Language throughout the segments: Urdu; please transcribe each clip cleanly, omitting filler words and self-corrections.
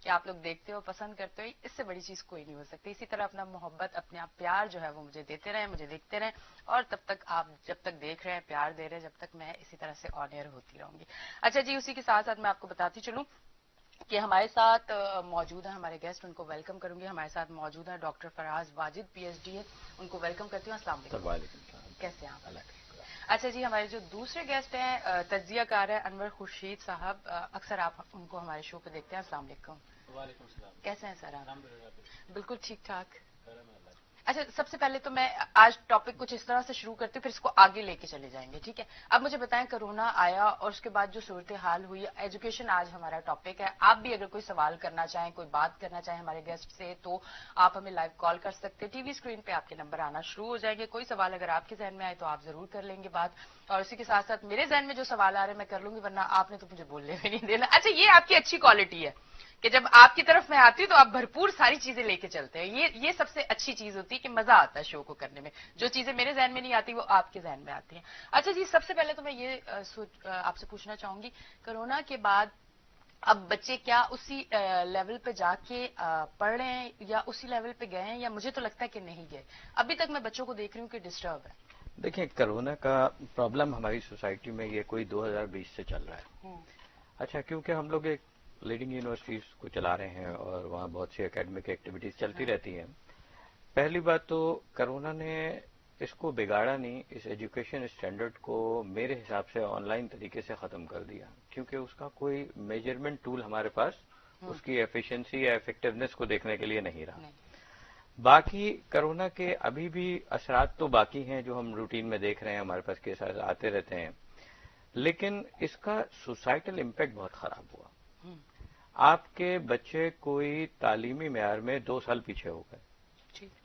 کہ آپ لوگ دیکھتے ہو، پسند کرتے ہو، اس سے بڑی چیز کوئی نہیں ہو سکتی. اسی طرح اپنا محبت، اپنے آپ پیار جو ہے وہ مجھے دیتے رہیں، مجھے دیکھتے رہیں، اور تب تک آپ جب تک دیکھ رہے ہیں، پیار دے رہے ہیں، جب تک میں اسی طرح سے آن ایئر ہوتی رہوں گی. اچھا جی، اسی کے ساتھ ساتھ میں آپ کو بتاتی چلوں کہ ہمارے ساتھ موجود ہیں ہمارے گیسٹ، ان کو ویلکم کروں گی. ہمارے ساتھ موجود ہیں ڈاکٹر فراز واجد، پی ایچ ڈی ہے، ان کو ویلکم کرتی ہوں. السلام علیکم. وعلیکم السلام. کیسے ہیں آپ؟ اچھا جی، ہمارے جو دوسرے گیسٹ ہیں تجزیہ کار ہے انور خورشید صاحب، اکثر آپ ان کو ہمارے شو پہ دیکھتے ہیں. السلام علیکم. وعلیکم السلام. کیسے ہیں سر آپ؟ الحمدللہ بالکل ٹھیک ٹھاک. کرم اللہ. اچھا، سب سے پہلے تو میں آج ٹاپک کچھ اس طرح سے شروع کرتی ہوں، پھر اس کو آگے لے کے چلے جائیں گے، ٹھیک ہے؟ اب مجھے بتائیں، کرونا آیا اور اس کے بعد جو صورتحال ہوئی، ایجوکیشن آج ہمارا ٹاپک ہے. آپ بھی اگر کوئی سوال کرنا چاہیں، کوئی بات کرنا چاہیں ہمارے گیسٹ سے، تو آپ ہمیں لائیو کال کر سکتے ہیں. ٹی وی اسکرین پہ آپ کے نمبر آنا شروع ہو جائیں گے. کوئی سوال اگر آپ کے ذہن میں آئے تو آپ ضرور کر لیں گے بات، اور اسی کے ساتھ ساتھ میرے ذہن میں جو سوال آ رہے ہیں میں کر لوں گی، ورنہ آپ نے تو مجھے بولنے بھی نہیں دینا. اچھا، یہ آپ کی اچھی کوالٹی ہے کہ جب آپ کی طرف میں آتی ہوں تو آپ بھرپور ساری چیزیں لے کے چلتے ہیں. یہ سب سے اچھی چیز ہوتی ہے کہ مزہ آتا ہے شو کو کرنے میں. جو چیزیں میرے ذہن میں نہیں آتی وہ آپ کے ذہن میں آتی ہیں. اچھا جی، سب سے پہلے تو میں یہ آپ سے پوچھنا چاہوں گی، کرونا کے بعد اب بچے کیا اسی لیول پہ جا کے پڑھ رہے ہیں، یا اسی لیول پہ گئے ہیں، یا مجھے تو لگتا ہے کہ نہیں گئے. ابھی تک میں بچوں کو دیکھ رہی ہوں کہ ڈسٹرب ہے. دیکھیں، کرونا کا پرابلم ہماری سوسائٹی میں یہ کوئی 2020 سے چل رہا ہے. اچھا، کیونکہ ہم لوگ ایک لیڈنگ یونیورسٹیز کو چلا رہے ہیں اور وہاں بہت سی اکیڈمک ایکٹیویٹیز چلتی رہتی ہیں. پہلی بات تو کرونا نے اس کو بگاڑا نہیں، اس ایجوکیشن اسٹینڈرڈ کو میرے حساب سے آن لائن طریقے سے ختم کر دیا، کیونکہ اس کا کوئی میجرمنٹ ٹول ہمارے پاس اس کی ایفیشنسی یا افیکٹونیس کو دیکھنے کے لیے نہیں رہا. باقی کرونا کے ابھی بھی اثرات تو باقی ہیں جو ہم روٹین میں دیکھ رہے ہیں، ہمارے پاس کیسز آتے رہتے ہیں، لیکن اس کا سوسائٹل امپیکٹ بہت خراب ہوا. آپ کے بچے کوئی تعلیمی معیار میں 2 سال پیچھے ہو گئے،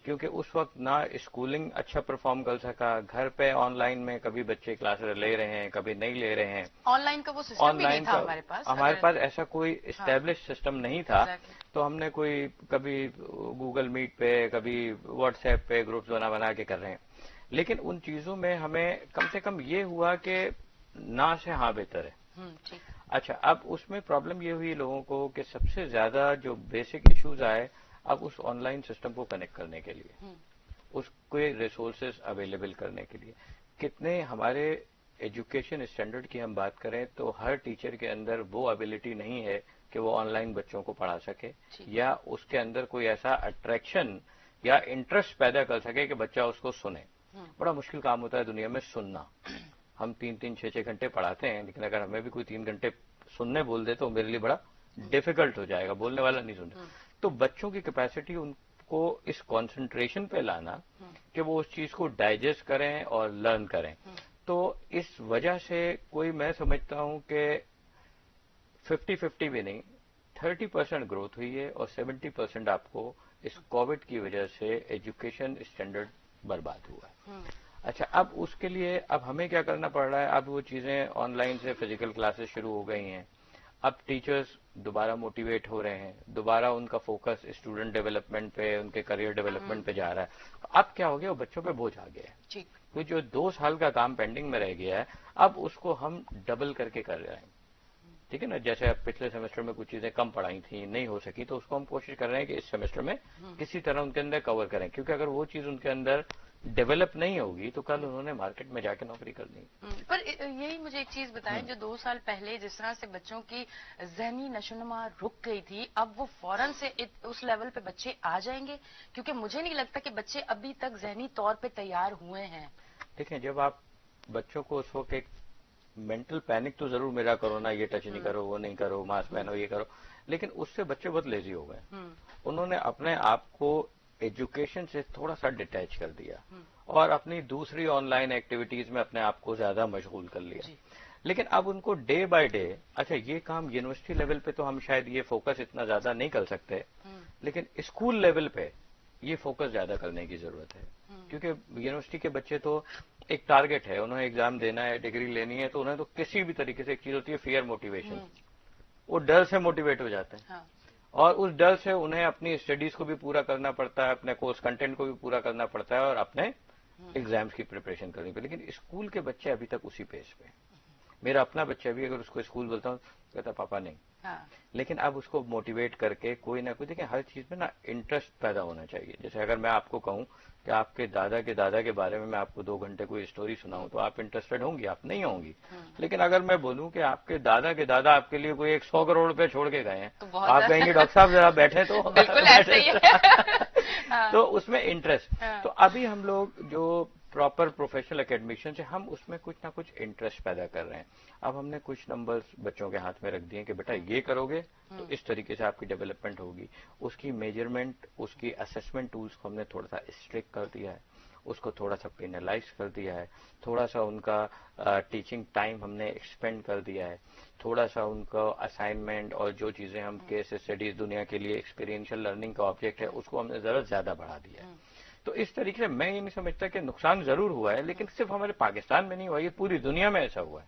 کیونکہ اس وقت نہ اسکولنگ اچھا پرفارم کر سکا، گھر پہ آن لائن میں کبھی بچے کلاسز لے رہے ہیں، کبھی نہیں لے رہے ہیں. آن لائن کا وہ سسٹم بھی نہیں تھا ہمارے پاس ایسا کوئی اسٹیبلش سسٹم نہیں تھا. تو ہم نے کوئی کبھی گوگل میٹ پہ، کبھی واٹس ایپ پہ گروپس بنا کے کر رہے ہیں. لیکن ان چیزوں میں ہمیں کم سے کم یہ ہوا کہ نہ سے ہاں بہتر ہے. اچھا، اب اس میں پرابلم یہ ہوئی لوگوں کو کہ سب سے زیادہ جو بیسک ایشوز آئے اب اس آن لائن سسٹم کو کنیکٹ کرنے کے لیے، اس کے ریسورسز اویلیبل کرنے کے لیے. کتنے ہمارے ایجوکیشن اسٹینڈرڈ کی ہم بات کریں تو ہر ٹیچر کے اندر وہ ابیلٹی نہیں ہے کہ وہ آن لائن بچوں کو پڑھا سکے، یا اس کے اندر کوئی ایسا اٹریکشن یا انٹرسٹ پیدا کر سکے کہ بچہ اس کو سنے. بڑا مشکل کام ہوتا ہے دنیا میں سننا. ہم 3-3 6-6 گھنٹے پڑھاتے ہیں، لیکن اگر ہمیں بھی کوئی 3 گھنٹے سننے بول دے تو میرے لیے بڑا ڈیفیکلٹ ہو جائے گا، بولنے والا نہیں سنتا. تو بچوں کی کیپیسٹی ان کو اس کانسنٹریشن پہ لانا کہ وہ اس چیز کو ڈائجسٹ کریں اور لرن کریں. تو اس وجہ سے کوئی میں سمجھتا ہوں کہ 50-50 بھی نہیں، 30% گروتھ ہوئی ہے، اور 70% آپ کو اس کووڈ کی وجہ سے ایجوکیشن اسٹینڈرڈ برباد ہوا ہے. اچھا، اب اس کے لیے اب ہمیں کیا کرنا پڑ رہا ہے؟ اب وہ چیزیں آن لائن سے فزیکل کلاسز شروع ہو گئی ہیں. اب ٹیچرز دوبارہ موٹیویٹ ہو رہے ہیں، دوبارہ ان کا فوکس اسٹوڈنٹ ڈیولپمنٹ پہ، ان کے کریئر ڈیولپمنٹ پہ جا رہا ہے. اب کیا ہو گیا؟ وہ بچوں پہ بوجھ آ گیا ہے. تو جو 2 سال کا کام پینڈنگ میں رہ گیا ہے، اب اس کو ہم ڈبل کر کے کر رہے ہیں. ٹھیک ہے نا؟ جیسے اب پچھلے سیمسٹر میں کچھ چیزیں کم پڑھائی تھیں، نہیں ہو سکی، تو اس کو ہم کوشش کر رہے ہیں کہ اس سیمسٹر میں کسی طرح ان کے اندر کور کریں، کیونکہ اگر وہ چیز ان کے اندر ڈیولپ نہیں ہوگی تو کل انہوں نے مارکیٹ میں جا کے نوکری کرنی. پر یہی مجھے ایک چیز بتائیں، جو 2 سال پہلے جس طرح سے بچوں کی ذہنی نشوونما رک گئی تھی، اب وہ فوراً سے اس لیول پہ بچے آ جائیں گے؟ کیونکہ مجھے نہیں لگتا کہ بچے ابھی تک ذہنی طور پہ تیار ہوئے ہیں. دیکھیں، جب آپ بچوں کو اس وقت ایک مینٹل پینک تو ضرور میرا کرو نا، یہ ٹچ نہیں کرو، وہ نہیں کرو، ماسک پہنو، یہ کرو، لیکن اس سے بچے بہت لیزی ہو گئے. انہوں نے اپنے آپ کو ایجوکیشن سے تھوڑا سا ڈیٹیچ کر دیا اور اپنی دوسری آن لائن ایکٹیویٹیز میں اپنے آپ کو زیادہ مشغول کر لیا. لیکن اب ان کو ڈے بائی ڈے، اچھا یہ کام یونیورسٹی لیول پہ تو ہم شاید یہ فوکس اتنا زیادہ نہیں کر سکتے، لیکن اسکول لیول پہ یہ فوکس زیادہ کرنے کی ضرورت ہے. کیونکہ یونیورسٹی کے بچے تو ایک ٹارگٹ ہے، انہیں ایگزام دینا ہے، ڈگری لینی ہے، تو انہیں تو کسی بھی طریقے سے ایک چیز ہوتی ہے فیئر موٹیویشن، وہ ڈر سے موٹیویٹ ہو جاتے ہیں. اور اس ڈر سے انہیں اپنی اسٹڈیز کو بھی پورا کرنا پڑتا ہے، اپنے کورس کنٹینٹ کو بھی پورا کرنا پڑتا ہے، اور اپنے ایگزامز کی پریپریشن کرنی پڑتی ہے. لیکن اسکول کے بچے ابھی تک اسی پیس پہ. میرا اپنا بچہ بھی اگر اس کو اسکول بولتا ہوں کہتا پاپا نہیں، لیکن اب اس کو موٹیویٹ کر کے کوئی نہ کوئی، دیکھیں ہر چیز میں نا انٹرسٹ پیدا ہونا چاہیے. جیسے اگر میں آپ کو کہوں کہ آپ کے دادا کے بارے میں آپ کو 2 گھنٹے کوئی اسٹوری سناؤں تو آپ انٹرسٹڈ ہوں گی؟ آپ نہیں ہوں گی. لیکن اگر میں بولوں کہ آپ کے دادا آپ کے لیے کوئی 100 کروڑ روپے چھوڑ کے گئے ہیں، آپ کہیں گے ڈاکٹر صاحب ذرا بیٹھے تو. بالکل ایسا ہی ہے. تو اس میں انٹرسٹ. تو ابھی ہم لوگ جو پراپر پروفیشنل اکیڈمیشین سے ہم اس میں کچھ نہ کچھ انٹرسٹ پیدا کر رہے ہیں. اب ہم نے کچھ نمبرز بچوں کے ہاتھ میں رکھ دیے کہ بیٹا یہ کرو گے تو اس طریقے سے آپ کی ڈیولپمنٹ ہوگی. اس کی میجرمنٹ، اس کی اسسمنٹ ٹولز کو ہم نے تھوڑا سا اسٹرکٹ کر دیا ہے، اس کو تھوڑا سا پینلائز کر دیا ہے، تھوڑا سا ان کا ٹیچنگ ٹائم ہم نے ایکسپینڈ کر دیا ہے، تھوڑا سا ان کا اسائنمنٹ اور جو چیزیں ہم کیس اسٹڈیز دنیا کے لیے ایکسپیرینشیل لرننگ کا آبجیکٹ ہے اس کو ہم نے ضرورت زیادہ بڑھا دیا ہے. تو اس طریقے سے میں یہ نہیں سمجھتا کہ نقصان ضرور ہوا ہے، لیکن صرف ہمارے پاکستان میں نہیں ہوا، یہ پوری دنیا میں ایسا ہوا ہے.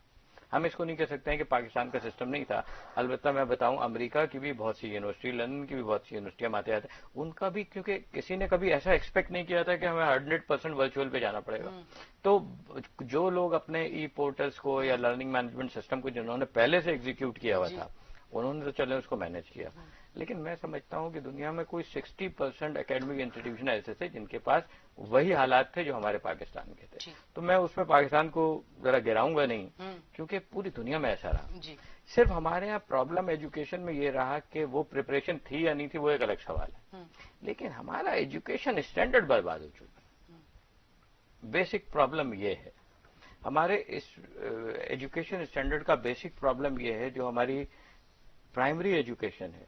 ہم اس کو نہیں کہہ سکتے ہیں کہ پاکستان کا سسٹم نہیں تھا. البتہ میں بتاؤں امریکہ کی بھی بہت سی یونیورسٹی، لندن کی بھی بہت سی یونیورسٹیاں ماتے آتے ہیں، ان کا بھی کیونکہ کسی نے کبھی ایسا ایکسپیکٹ نہیں کیا تھا کہ ہمیں 100% ورچوئل پہ جانا پڑے گا. تو جو لوگ اپنے ای پورٹلس کو یا لرننگ مینجمنٹ سسٹم کو جنہوں نے پہلے سے ایگزیکیوٹ کیا ہوا تھا انہوں نے تو چلے اس کو مینج کیا. لیکن میں سمجھتا ہوں کہ دنیا میں کوئی 60% اکیڈمک انسٹیٹیوشن ایسے تھے جن کے پاس وہی حالات تھے جو ہمارے پاکستان کے تھے. تو میں اس میں پاکستان کو ذرا گراؤں گا نہیں، کیونکہ پوری دنیا میں ایسا رہا. صرف ہمارے یہاں پرابلم ایجوکیشن میں یہ رہا کہ وہ پریپریشن تھی یا نہیں تھی وہ ایک الگ سوال ہے، لیکن ہمارا ایجوکیشن اسٹینڈرڈ برباد ہو چکا ہے. بیسک پرابلم یہ ہے ہمارے اس ایجوکیشن اسٹینڈرڈ کا. بیسک پرابلم یہ ہے جو ہماری پرائمری ایجوکیشن ہے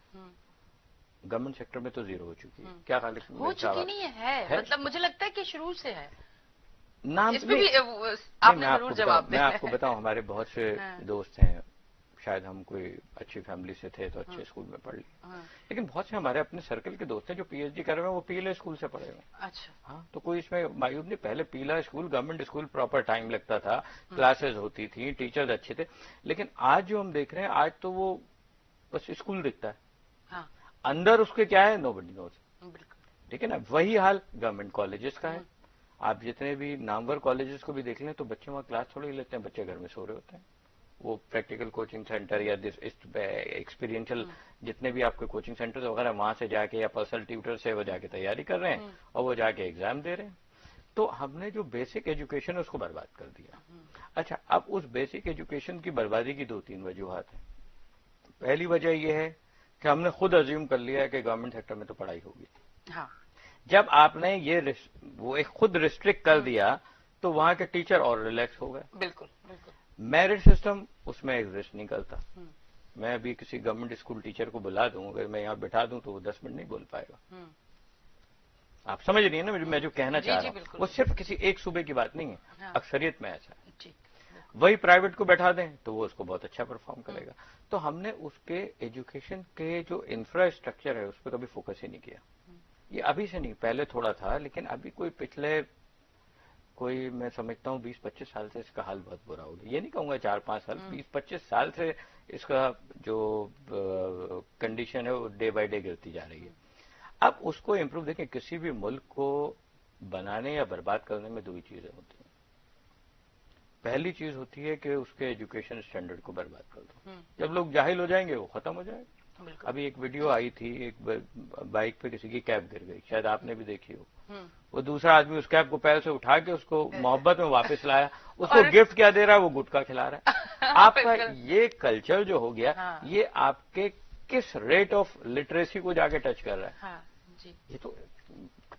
گورنمنٹ سیکٹر میں تو زیرو ہو چکی ہے. کیا خیال ہو چکی نہیں ہے؟ مطلب مجھے لگتا ہے کہ شروع سے ہے. نام آپ نے ضرور جواب میں آپ کو بتاؤں ہمارے بہت سے دوست ہیں، شاید ہم کوئی اچھی فیملی سے تھے تو اچھے اسکول میں پڑھ لیے، لیکن بہت سے ہمارے اپنے سرکل کے دوست ہیں جو پی ایچ ڈی کر رہے ہیں وہ پیلے اسکول سے پڑھے ہوئے ہیں. اچھا. ہاں تو کوئی اس میں مایوب نہیں. پہلے پیلا school government school proper time لگتا تھا، کلاسز ہوتی تھیں، ٹیچرز اچھے تھے. لیکن آج جو ہم دیکھ رہے ہیں آج تو وہ بس اسکول دکھتا ہے، اندر اس کے کیا ہے نو بڈی نوز. ٹھیک ہے نا. وہی حال گورنمنٹ کالجز کا ہے. آپ جتنے بھی نامور کالجز کو بھی دیکھ لیں تو بچے وہاں کلاس تھوڑے ہی لیتے ہیں، بچے گھر میں سو رہے ہوتے ہیں. وہ پریکٹیکل کوچنگ سینٹر یا ایکسپیرینشل جتنے بھی آپ کے کوچنگ سینٹر وغیرہ وہاں سے جا کے یا پرسنل ٹیوٹر سے وہ جا کے تیاری کر رہے ہیں اور وہ جا کے ایگزام دے رہے ہیں. تو ہم نے جو بیسک ایجوکیشن اس کو برباد کر دیا. اچھا اب اس بیسک ایجوکیشن کی بربادی کی 2-3 وجوہات ہیں. پہلی وجہ یہ ہے کہ ہم نے خود ازیوم کر لیا ہے کہ گورنمنٹ سیکٹر میں تو پڑھائی ہوگی. جب آپ نے یہ وہ ایک خود ریسٹرکٹ کر دیا تو وہاں کے ٹیچر اور ریلیکس ہو گئے. بالکل بالکل. میرٹ سسٹم اس میں ایگزسٹ نہیں کرتا. میں ابھی کسی گورنمنٹ اسکول ٹیچر کو بلا دوں، اگر میں یہاں بٹھا دوں تو وہ 10 منٹ نہیں بول پائے گا. آپ سمجھ رہی ہیں نا میں جو کہنا چاہ رہا ہوں؟ وہ صرف کسی ایک صوبے کی بات نہیں ہے، اکثریت میں ایسا ہے. وہی پرائیویٹ کو بیٹھا دیں تو وہ اس کو بہت اچھا پرفارم کرے گا. تو ہم نے اس کے ایجوکیشن کے جو انفراسٹرکچر ہے اس پہ کبھی فوکس ہی نہیں کیا. یہ ابھی سے نہیں، پہلے تھوڑا تھا لیکن ابھی پچھلے میں سمجھتا ہوں 20-25 سال سے اس کا حال بہت برا ہو گیا. یہ نہیں کہوں گا 4-5 سال، 20-25 سال سے اس کا جو کنڈیشن ہے وہ ڈے بائی ڈے گرتی جا رہی ہے. اب اس کو امپروو دیکھیں، کسی بھی ملک کو بنانے یا برباد کرنے میں 2 ہی چیزیں ہوتی ہیں. پہلی چیز ہوتی ہے کہ اس کے ایجوکیشن اسٹینڈرڈ کو برباد کر دو. جب لوگ جاہل ہو جائیں گے وہ ختم ہو جائے گا. ابھی ایک ویڈیو آئی تھی، ایک بائک پہ کسی کی کیپ گر گئی، شاید آپ نے بھی دیکھی ہو. وہ دوسرا آدمی اس کیپ کو پیر سے اٹھا کے اس کو محبت میں واپس لایا، اس کو گفٹ کیا دے رہا ہے، وہ گٹکا کھلا رہا ہے. آپ کا یہ کلچر جو ہو گیا یہ آپ کے کس ریٹ آف لٹریسی کو جا کے ٹچ کر رہا ہے. یہ تو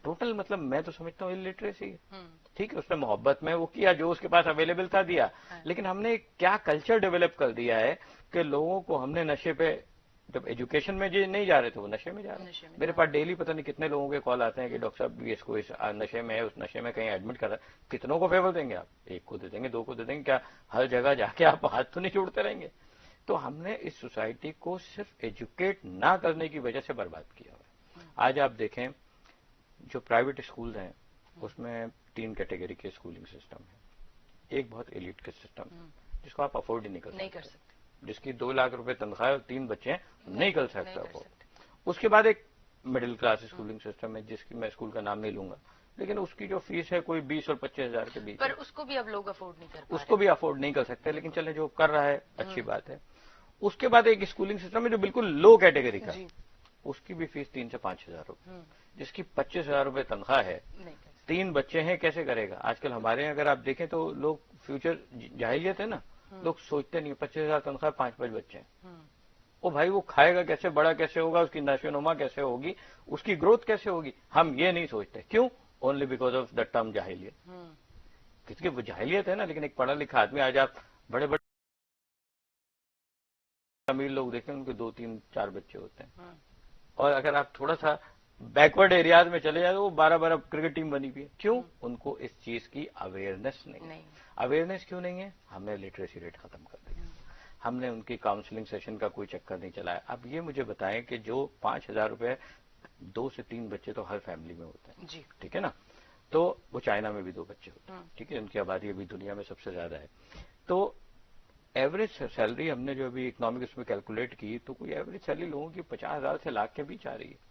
ٹوٹل مطلب میں تو سمجھتا ہوں لٹریسی ہے. ٹھیک ہے اس نے محبت میں وہ کیا جو اس کے پاس اویلیبل تھا دیا، لیکن ہم نے کیا کلچر ڈیولپ کر دیا ہے کہ لوگوں کو ہم نے نشے پہ، جب ایجوکیشن میں جو نہیں جا رہے تھے وہ نشے میں جا رہے ہیں. میرے پاس ڈیلی پتہ نہیں کتنے لوگوں کے کال آتے ہیں کہ ڈاکٹر صاحب اس کو اس نشے میں ہے، اس نشے میں کہیں ایڈمٹ کر رہا ہے. کتنوں کو فیور دیں گے آپ؟ 1 کو دے دیں گے، 2 کو دے دیں گے، کیا ہر جگہ جا کے آپ ہاتھ تو نہیں جوڑتے رہیں گے؟ تو ہم نے اس سوسائٹی کو صرف ایجوکیٹ نہ کرنے کی وجہ سے برباد کیا ہوا ہے. آج آپ دیکھیں جو پرائیویٹ اسکولز ہیں اس میں 3 کیٹیگری کے اسکولنگ سسٹم ہیں. ایک بہت ایلیٹ کا سسٹم جس کو آپ افورڈ ہی نہیں کر سکتے، جس کی 2 لاکھ روپے تنخواہ اور 3 بچے ہیں، نہیں کر سکتا افورڈ. اس کے بعد ایک مڈل کلاس اسکولنگ سسٹم ہے جس کی میں اسکول کا نام نہیں لوں گا، لیکن اس کی جو فیس ہے کوئی 20 اور 25 ہزار کے بیچ، پر اس کو بھی اب لوگ افورڈ نہیں کر پا رہے. اس کو بھی افورڈ نہیں کر سکتے، لیکن چلے جو کر رہا ہے اچھی بات ہے. اس کے بعد ایک اسکولنگ سسٹم ہے جو بالکل لو کیٹیگری کا، اس کی بھی فیس 3 سے 5 ہزار روپے، جس کی 25,000 روپے تنخواہ ہے، 3 بچے ہیں، کیسے کرے گا؟ آج کل ہمارے یہاں اگر آپ دیکھیں تو لوگ فیوچر جاہلیت ہے نا، لوگ سوچتے نہیں، 25,000 تنخواہ، 5 بچے ہیں، وہ بھائی وہ کھائے گا کیسے، بڑا کیسے ہوگا، اس کی نشو و نما کیسے ہوگی، اس کی گروتھ کیسے ہوگی؟ ہم یہ نہیں سوچتے. کیوں؟ Only because of the term جاہلیت. کیونکہ وہ جاہلیت ہے نا. لیکن ایک پڑھا لکھا آدمی، آج آپ بڑے بڑے امیر لوگ دیکھیں، ان کے 2 3 4 بچے ہوتے ہیں. اور اگر آپ تھوڑا سا بیکورڈ ایریاز میں چلے جائیں تو وہ 12 کرکٹ ٹیم بنی ہوئی ہے. کیوں؟ ان کو اس چیز کی اویئرنیس نہیں. اویئرنیس کیوں نہیں ہے؟ ہم نے لٹریسی ریٹ ختم کر دیا. ہم نے ان کی کاؤنسلنگ سیشن کا کوئی چکر نہیں چلایا. اب یہ مجھے بتائیں کہ جو 5,000 روپے 2 سے 3 بچے تو ہر فیملی میں ہوتے ہیں. جی ٹھیک ہے نا. تو وہ چائنا میں بھی 2 بچے ہوتے ہیں. ٹھیک ہے. ان کی آبادی ابھی دنیا میں سب سے زیادہ ہے. تو ایوریج سیلری ہم نے جو ابھی اکنامک اس میں کیلکولیٹ کی تو کوئی ایوریج سیلری لوگوں کی 50,000 سے لاکھ کے بیچ آ رہی ہے.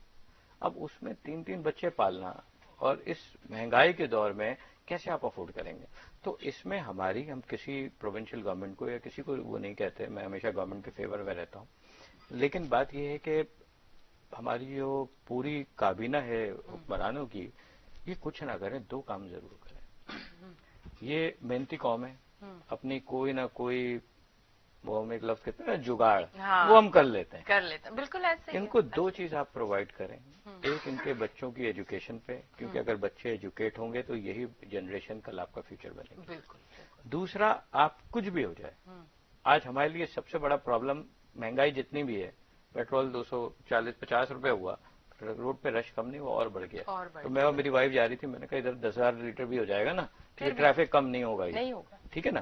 اب اس میں 3 بچے پالنا اور اس مہنگائی کے دور میں کیسے آپ افورڈ کریں گے؟ تو اس میں ہم کسی پروونشل گورنمنٹ کو یا کسی کو وہ نہیں کہتے. میں ہمیشہ گورنمنٹ کے فیور میں رہتا ہوں. لیکن بات یہ ہے کہ ہماری جو پوری کابینہ ہے حکمرانوں کی، یہ کچھ نہ کریں، 2 کام ضرور کریں. یہ محنتی قوم ہے، اپنی کوئی نہ کوئی، وہ ہم ایک لفظ کہتے ہیں نا جگاڑ، وہ ہم کر لیتے ہیں. بالکل ایسے. ان کو 2 چیز آپ پرووائڈ کریں. ایک ان کے بچوں کی ایجوکیشن پہ، کیونکہ اگر بچے ایجوکیٹ ہوں گے تو یہی جنریشن کل آپ کا فیوچر بنے گا. بالکل. دوسرا، آپ کچھ بھی ہو جائے، آج ہمارے لیے سب سے بڑا پرابلم مہنگائی جتنی بھی ہے، پیٹرول 240-50 روپے ہوا، روڈ پہ رش کم نہیں ہوا اور بڑھ گیا. تو میں اور میری وائف جا رہی تھی، میں نے کہا ادھر 10,000 لیٹر بھی ہو جائے گا نا، ٹریفک کم نہیں ہوگا. ٹھیک ہے نا.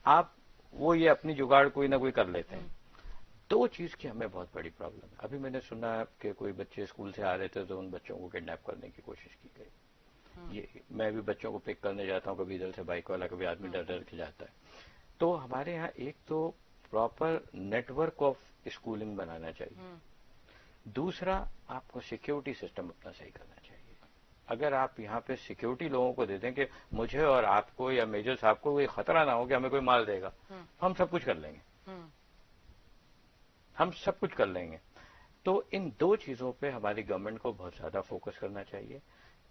آپ وہ یہ اپنی جگاڑ کوئی نہ کوئی کر لیتے ہیں. 2 چیز کی ہمیں بہت بڑی پرابلم ہے. ابھی میں نے سنا کہ کوئی بچے اسکول سے آ رہے تھے تو ان بچوں کو کڈنیپ کرنے کی کوشش کی گئی. یہ میں بھی بچوں کو پک کرنے جاتا ہوں، کبھی ادھر سے بائک والا، کبھی آدمی ڈر ڈر کے جاتا ہے. تو ہمارے یہاں ایک تو proper network of schooling بنانا چاہیے. دوسرا، آپ کو سیکیورٹی سسٹم اپنا صحیح کرنا چاہیے. اگر آپ یہاں پہ سیکیورٹی لوگوں کو دے دیں کہ مجھے اور آپ کو یا میجر صاحب کو کوئی خطرہ نہ ہو کہ ہمیں کوئی مال دے گا، ہم سب کچھ کر لیں گے. ہم سب کچھ کر لیں گے. تو ان 2 چیزوں پہ ہماری گورنمنٹ کو بہت زیادہ فوکس کرنا چاہیے.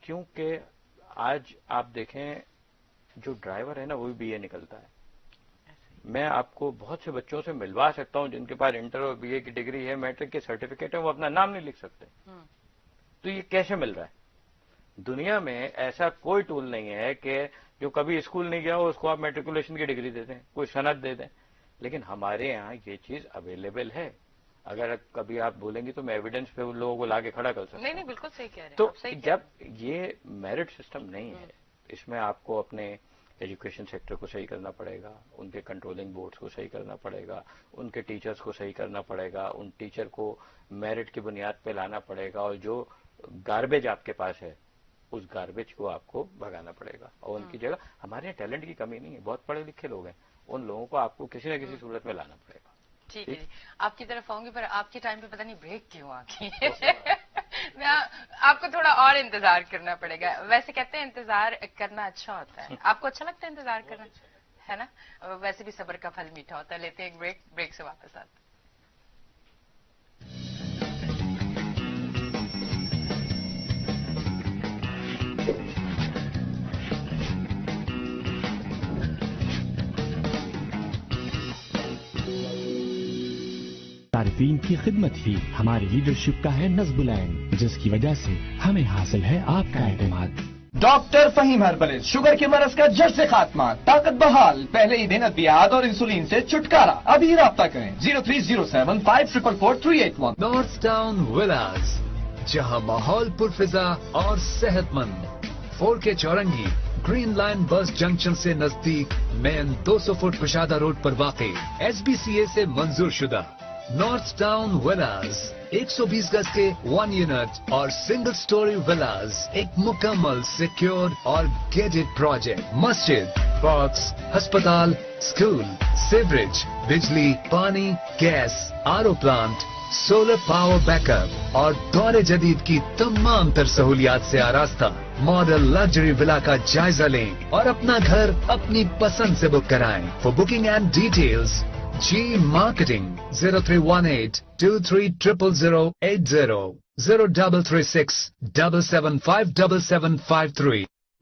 کیونکہ آج آپ دیکھیں جو ڈرائیور ہے نا، وہ بھی BA نکلتا ہے. میں آپ کو بہت سے بچوں سے ملوا سکتا ہوں جن کے پاس انٹر اور BA کی ڈگری ہے، میٹرک کے سرٹیفکیٹ ہے، وہ اپنا نام نہیں لکھ سکتے. تو یہ کیسے مل رہا ہے؟ دنیا میں ایسا کوئی ٹول نہیں ہے کہ جو کبھی اسکول نہیں گیا ہو اس کو آپ میٹریکولیشن کی ڈگری دے دیں، کوئی سند دے دیں. لیکن ہمارے یہاں یہ چیز اویلیبل ہے. اگر کبھی آپ بولیں گی تو میں ایویڈنس پہ ان لوگوں کو لا کے کھڑا کر سکتا ہوں. نہیں بالکل صحیح کہہ رہے ہیں. تو جب یہ میرٹ سسٹم نہیں ہے، اس میں آپ کو اپنے ایجوکیشن سیکٹر کو صحیح کرنا پڑے گا، ان کے کنٹرولنگ بورڈز کو صحیح کرنا پڑے گا، ان کے ٹیچرز کو صحیح کرنا پڑے گا، ان ٹیچر کو میرٹ کی بنیاد پہ لانا پڑے گا، اور جو گاربیج آپ کے پاس ہے اس گاربیج کو آپ کو بھگانا پڑے گا. اور ان کی جگہ ہمارے یہاں ٹیلنٹ کی کمی نہیں ہے، بہت پڑھے لکھے لوگ ہیں، ان لوگوں کو آپ کو کسی نہ کسی صورت میں لانا پڑے گا. ٹھیک ہے جی. آپ کی طرف آؤں گی، پر آپ کے ٹائم پہ پتہ نہیں بریک کیوں آ گئی. آپ کو تھوڑا اور انتظار کرنا پڑے گا. ویسے کہتے ہیں انتظار کرنا اچھا ہوتا ہے. آپ کو اچھا لگتا ہے انتظار کرنا؟ ہے نا. ویسے بھی صبر کا پھل میٹھا ہوتا ہے. لیتے ہیں ایک بریک سے واپس آتے ہیں. صارفین کی خدمت ہی ہماری لیڈرشپ کا ہے نصب العین، جس کی وجہ سے ہمیں حاصل ہے آپ کا اعتماد. ڈاکٹر فہیم ہربلز، شوگر کے مرض کا جڑ سے خاتمہ، طاقت بحال، پہلے ہی دن ادویات اور انسولین سے چھٹکارا. ابھی رابطہ کریں 0307544381. نارتھ ٹاؤن ولاز، جہاں ماحول پرفضا اور صحت مند. 4K چورنگی، green line bus junction سے نزدیک، مین 200 فٹ کشادہ روڈ پر واقع، SBCA سے منظور شدہ. نارتھ ٹاؤن ولاز 120 گز کے 1 یونٹ اور سنگل سٹوری ولاز، ایک مکمل سیکیور اور گیٹڈ پروجیکٹ. مسجد، پارکس، ہسپتال، اسکول، سیوریج، بجلی، پانی، گیس، RO plant, solar power backup اور دور جدید کی تمام تر سہولیات سے آراستہ ماڈل لگژری ولا کا جائزہ لیں اور اپنا گھر اپنی پسند سے بک کرائیں. For booking and details G Marketing 0318230080 0336 7757753.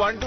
1 to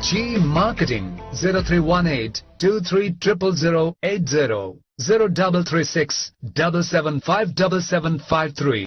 G Marketing 0318230080 0336 7757753।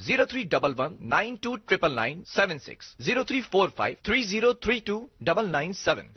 0311929976, 034530329997,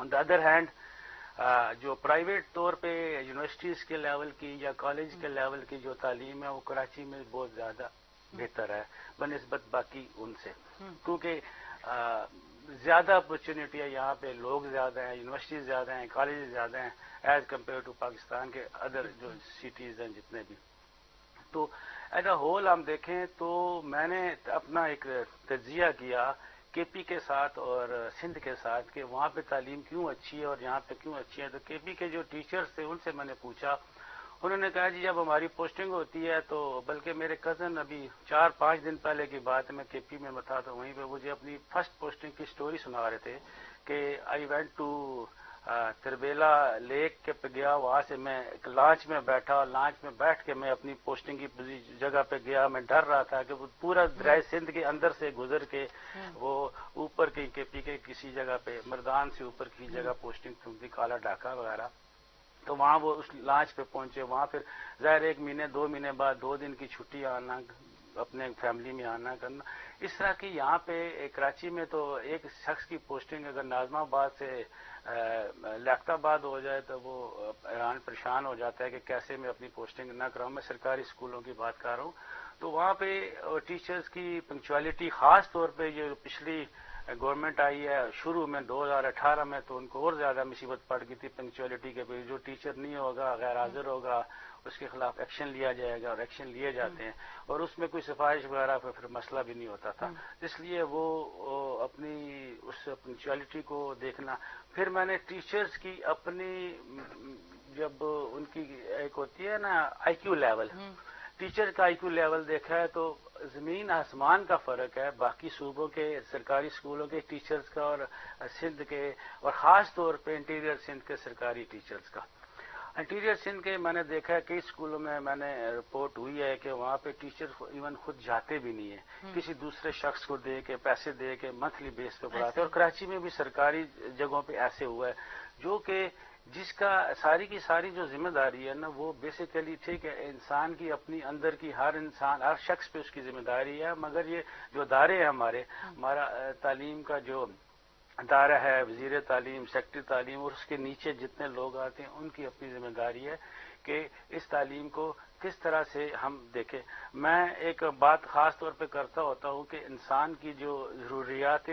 on the other hand جو پرائیویٹ طور پہ یونیورسٹیز کے لیول کی یا کالج کے لیول کی جو تعلیم ہے وہ کراچی میں بہت زیادہ بہتر ہے بنسبت باقی ان سے، کیونکہ زیادہ اپرچونیٹی ہے یہاں پہ، لوگ زیادہ ہیں، یونیورسٹیز زیادہ ہیں، کالجز زیادہ ہیں ایز کمپیئر ٹو پاکستان کے ادر جو سٹیز ہیں جتنے بھی. تو ایز اے ہول ہم دیکھیں تو میں نے اپنا ایک تجزیہ کیا کے پی کے ساتھ اور سندھ کے ساتھ کہ وہاں پہ تعلیم کیوں اچھی ہے اور یہاں پہ کیوں اچھی ہے. تو کے پی کے جو ٹیچرز تھے ان سے میں نے پوچھا، انہوں نے کہا جی جب ہماری پوسٹنگ ہوتی ہے تو بلکہ میرے کزن ابھی 4-5 دن پہلے کی بات ہے، میں کے پی میں تھا تو وہیں پہ مجھے اپنی فرسٹ پوسٹنگ کی سٹوری سنا رہے تھے کہ I went to Tarbela lake کے پہ گیا، وہاں سے میں ایک لانچ میں بیٹھا، لانچ میں بیٹھ کے میں اپنی پوسٹنگ کی جگہ پہ گیا. میں ڈر رہا تھا کہ وہ پورا دریائے سندھ کے اندر سے گزر کے وہ اوپر کی کے پی کے کسی جگہ پہ مردان سے اوپر کی جگہ پوسٹنگ تھی، کالا ڈھاکہ وغیرہ. تو وہاں وہ اس لانچ پہ پہنچے، وہاں پھر ظاہر 1 مہینے 2 مہینے بعد 2 دن کی چھٹی آنا، اپنے فیملی میں آنا کرنا اس طرح کی. یہاں پہ کراچی میں تو ایک شخص کی پوسٹنگ اگر ناظم آباد سے لیاقت آباد ہو جائے تو وہ حیران پریشان ہو جاتا ہے کہ کیسے میں اپنی پوسٹنگ نہ کراؤں. میں سرکاری اسکولوں کی بات کر رہا ہوں. تو وہاں پہ ٹیچرز کی پنکچوالٹی خاص طور پہ جو پچھلی گورنمنٹ آئی ہے شروع میں 2018 میں تو ان کو اور زیادہ مصیبت پڑ گئی تھی پنکچوالٹی کے پہ. جو ٹیچر نہیں ہوگا، غیر حاضر ہوگا، اس کے خلاف ایکشن لیا جائے گا اور ایکشن لیے جاتے ہیں اور اس میں کوئی سفارش وغیرہ پہ پھر مسئلہ بھی نہیں ہوتا تھا. اس لیے وہ اپنی اس پنکچوالٹی کو دیکھنا. پھر میں نے ٹیچرز کی اپنی جب ان کی ایک ہوتی ہے نا آئی کیو لیول، ٹیچر کا آئی کیو لیول دیکھا ہے تو زمین آسمان کا فرق ہے باقی صوبوں کے سرکاری اسکولوں کے ٹیچرز کا اور سندھ کے، اور خاص طور پہ انٹیریئر سندھ کے سرکاری ٹیچرز کا. انٹیریئر سندھ کے میں نے دیکھا ہے کئی اسکولوں میں نے رپورٹ ہوئی ہے کہ وہاں پہ ٹیچر ایون خود جاتے بھی نہیں ہیں، کسی دوسرے شخص کو دے کے پیسے دے کے منتھلی بیس پہ پڑھاتے ہیں. اور کراچی میں بھی سرکاری جگہوں پہ ایسے ہوا ہے جو کہ جس کا ساری کی ساری جو ذمہ داری ہے نا وہ بیسیکلی ٹھیک ہے انسان کی اپنی اندر کی ہر انسان ہر شخص پہ اس کی ذمہ داری ہے. مگر یہ جو ادارے ہیں ہمارا تعلیم کا جو ادارہ ہے، وزیر تعلیم، سیکٹری تعلیم اور اس کے نیچے جتنے لوگ آتے ہیں ان کی اپنی ذمہ داری ہے کہ اس تعلیم کو کس طرح سے ہم دیکھیں. میں ایک بات خاص طور پہ کرتا ہوتا ہوں کہ انسان کی جو ضروریات